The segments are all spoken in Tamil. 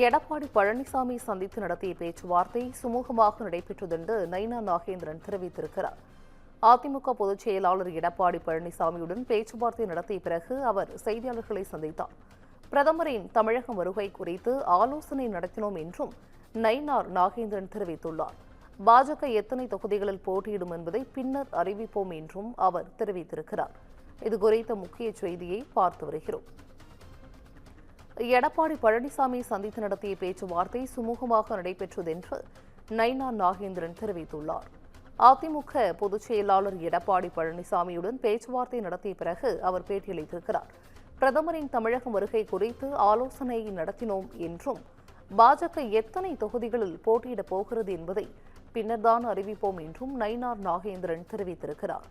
எடப்பாடி பழனிசாமி சந்தித்து நடத்திய பேச்சுவார்த்தை சுமூகமாக நடைபெற்றது என்று நைனா நாகேந்திரன் தெரிவித்திருக்கிறார். அதிமுக பொதுச் செயலாளர் எடப்பாடி பழனிசாமியுடன் பேச்சுவார்த்தை நடத்திய பிறகு அவர் செய்தியாளர்களை சந்தித்தார். பிரதமரின் தமிழகம் வருகை குறித்து ஆலோசனை நடத்தினோம் என்றும் நயினார் நாகேந்திரன் தெரிவித்துள்ளார். பாஜக எத்தனை தொகுதிகளில் போட்டியிடும் என்பதை பின்னர் அறிவிப்போம் என்றும் அவர் தெரிவித்திருக்கிறார். இதுகுறித்த முக்கிய செய்தியை பார்த்து வருகிறோம். எடப்பாடி பழனிசாமி சந்தித்து நடத்திய பேச்சுவார்த்தை சுமூகமாக நடைபெற்றது என்று நயினா நாகேந்திரன் தெரிவித்துள்ளார். அதிமுக பொதுச் செயலாளர் எடப்பாடி பழனிசாமியுடன் பேச்சுவார்த்தை நடத்திய பிறகு அவர் பேட்டியளித்திருக்கிறார். பிரதமரின் தமிழகம் வருகை குறித்து ஆலோசனை நடத்தினோம் என்றும் பாஜக எத்தனை தொகுதிகளில் போட்டியிடப் போகிறது என்பதை பின்னர்தான் அறிவிப்போம் என்றும் நயினார் நாகேந்திரன் தெரிவித்திருக்கிறார்.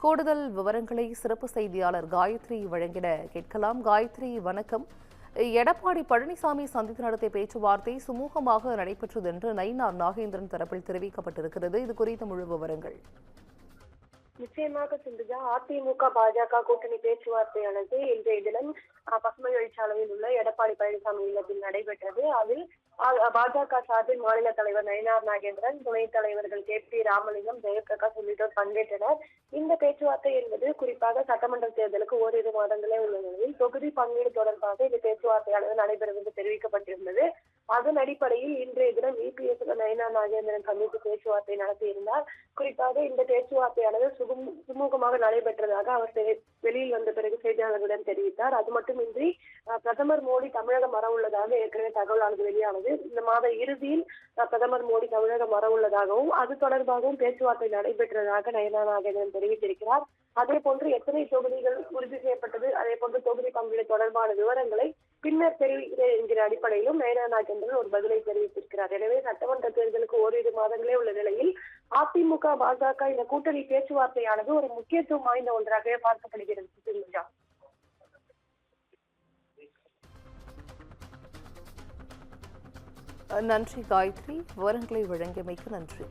கூடுதல் விவரங்களை சிறப்பு செய்தியாளர் காயத்ரி வழங்கிட கேட்கலாம். காயத்ரி, வணக்கம். எடப்பாடி பழனிசாமி சந்தித்து நடத்திய பேச்சுவார்த்தை சுமூகமாக நடைபெற்றது என்று நயினார் நாகேந்திரன் தரப்பில் தெரிவிக்கப்பட்டிருக்கிறது. இது குறித்த முழு விவரங்கள். நிச்சயமாக சிந்துஜா, அதிமுக பாஜக கூட்டணி பேச்சுவார்த்தையானது இன்றைய தினம் பசுமை வழிச்சாலையில் உள்ள எடப்பாடி பழனிசாமி இல்லத்தில் நடைபெற்றது. அதில் பாஜக சார்பில் மாநில தலைவர் நயினார் நாகேந்திரன், துணைத் தலைவர்கள் கே.பி. ராமலிங்கம், ஜெயபிரகாஷ் உள்ளிட்டோர் பங்கேற்றனர். இந்த பேச்சுவார்த்தை என்பது குறிப்பாக சட்டமன்ற தேர்தலுக்கு ஓரிரு மாதங்களே உள்ள நிலையில் தொகுதி பங்கீடு தொடர்பாக இந்த பேச்சுவார்த்தையானது நடைபெறும் என்று தெரிவிக்கப்பட்டிருந்தது. அதன் அடிப்படையில் இன்றைய தினம் இபிஎஸ் நயினார் நாகேந்திரன் சந்தித்து பேச்சுவார்த்தை நடத்தியிருந்தார். குறிப்பாக இந்த பேச்சுவார்த்தையானது சுமூகமாக நடைபெற்றதாக அவர் வெளியில் வந்த பிறகு செய்தியாளர்களிடம் தெரிவித்தார். அது மட்டுமின்றி பிரதமர் மோடி தமிழகம் வர உள்ளதாக ஏற்கனவே தகவலானது வெளியானது. இந்த மாத இறுதியில் பிரதமர் மோடி தமிழகம் வர உள்ளதாகவும் அது தொடர்பாகவும் பேச்சுவார்த்தை நடைபெற்றதாக நயினார் நாகேந்திரன் தெரிவித்திருக்கிறார். அதே போன்று எத்தனை தொகுதிகள் உறுதி செய்யப்பட்டது, அதே போன்று தொகுதி பங்கீடு தொடர்பான விவரங்களை பின்னர் தெரிவிக்கிறேன் என்கிற அடிப்படையிலும் நயினார் நாகேந்திரன் ஒரு பதிலை தெரிவித்திருக்கிறார். எனவே சட்டமன்ற தேர்தலுக்கு ஓரிரு மாதங்களே உள்ள நிலையில் அதிமுக பாஜக இந்த கூட்டணி பேச்சுவார்த்தையானது ஒரு முக்கியத்துவம் வாய்ந்த ஒன்றாகவே பார்க்கப்படுகிறது. நன்றி காயத்ரி, விவரங்களை வழங்கியமைக்கு நன்றி.